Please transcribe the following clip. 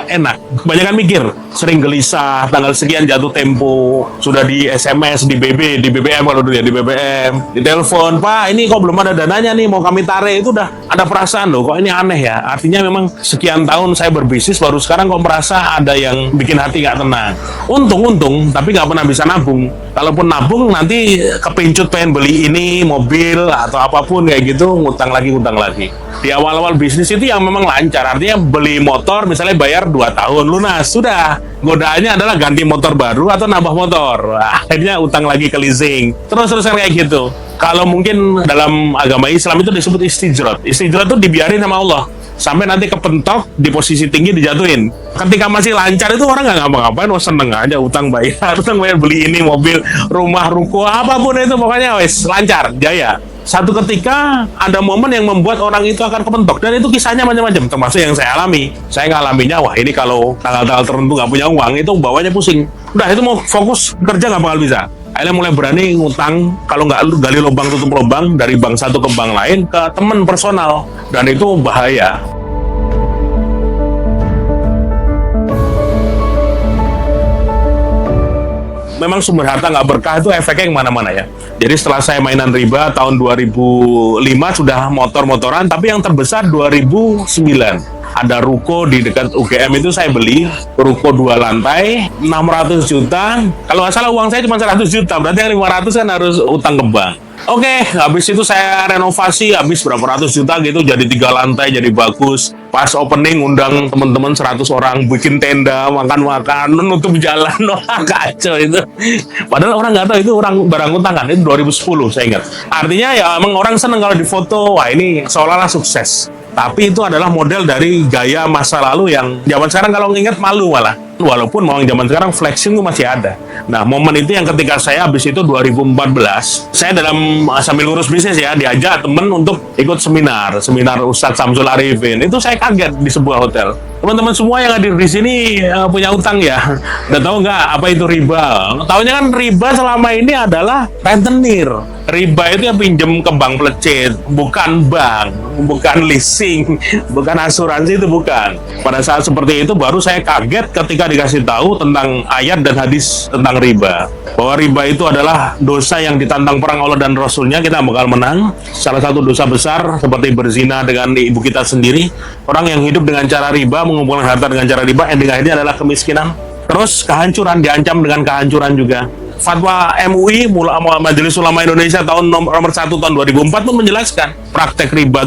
enak. Kebanyakan mikir, sering gelisah, tanggal sekian jatuh tempo, sudah di SMS, di di BBM kalau dulu ya, di BBM, di telepon, Pak, ini kok belum ada dananya nih, mau kami tarik, itu udah ada perasaan loh, kok ini aneh ya. Artinya memang sekian tahun saya berbisnis, baru sekarang kok merasa ada yang bikin hati nggak tenang. Untung, tapi nggak pernah bisa nabung. Kalaupun nabung, nanti kepincut pengen beli ini, mobil, atau apapun kayak gitu, ngutang lagi. Di awal-awal bisnis itu yang memang lancar, artinya beli motor misalnya bayar 2 tahun lunas, sudah. Godaannya adalah ganti motor baru atau nambah motor. Akhirnya utang lagi ke leasing. Terus-terusan kayak gitu. Kalau mungkin dalam agama Islam itu disebut istijrat. Istijrat itu dibiarin sama Allah. Sampai nanti kepentok, di posisi tinggi dijatuhin. Ketika masih lancar itu orang nggak ngapa-ngapain, seneng aja utang bayar beli ini, mobil, rumah, ruko, apapun itu pokoknya wes lancar, jaya. Satu ketika ada momen yang membuat orang itu akan kepentok, dan itu kisahnya macam-macam, termasuk yang saya alami. Saya ngalaminya, wah ini kalau tanggal-tanggal tertentu nggak punya uang, itu bawanya pusing. Udah, itu mau fokus kerja nggak bakal bisa. Akhirnya mulai berani ngutang, kalau nggak gali lubang tutup lubang, dari bank satu ke bank lain, ke teman personal. Dan itu bahaya. Memang sumber harta nggak berkah itu efeknya yang mana-mana ya. Jadi setelah saya mainan riba tahun 2005 sudah motor-motoran, tapi yang terbesar 2009. Ada ruko di dekat UGM itu saya beli, ruko 2 lantai, 600 juta. Kalau nggak salah uang saya cuma 100 juta, berarti yang 500 kan harus utang ke bank. Oke, habis itu saya renovasi, habis berapa ratus juta gitu, jadi 3 lantai, jadi bagus. Pas opening undang teman-teman 100 orang, bikin tenda, makan-makan, nutup jalan, wah kacau itu. Padahal orang nggak tahu itu orang barang utangan, itu 2010 saya ingat. Artinya ya emang orang seneng kalau difoto, wah ini seolah-olah sukses. Tapi itu adalah model dari gaya masa lalu yang zaman sekarang kalau nginget malu malah. Walaupun mau zaman sekarang flexing itu masih ada. Nah, momen itu yang ketika saya habis itu 2014, saya sambil ngurus bisnis ya, diajak temen untuk ikut seminar Ustadz Samsul Arifin. Itu saya kaget di sebuah hotel. Teman-teman semua yang hadir di sini punya utang ya. Dan tahu nggak apa itu riba? Tahunya kan riba selama ini adalah rentenir. Riba itu yang pinjem ke bank pelecit, bukan bank, bukan leasing, bukan asuransi, itu bukan. Pada saat seperti itu baru saya kaget ketika dikasih tahu tentang ayat dan hadis tentang riba. Bahwa riba itu adalah dosa yang ditantang perang Allah dan Rasulnya, kita bakal menang. Salah satu dosa besar seperti berzina dengan ibu kita sendiri. Orang yang hidup dengan cara riba, mengumpulkan harta dengan cara riba, ending akhirnya adalah kemiskinan. Terus kehancuran, diancam dengan kehancuran juga. Fatwa MUI, Majelis Ulama Indonesia tahun nomor 1 tahun 2004 pun menjelaskan praktek riba itu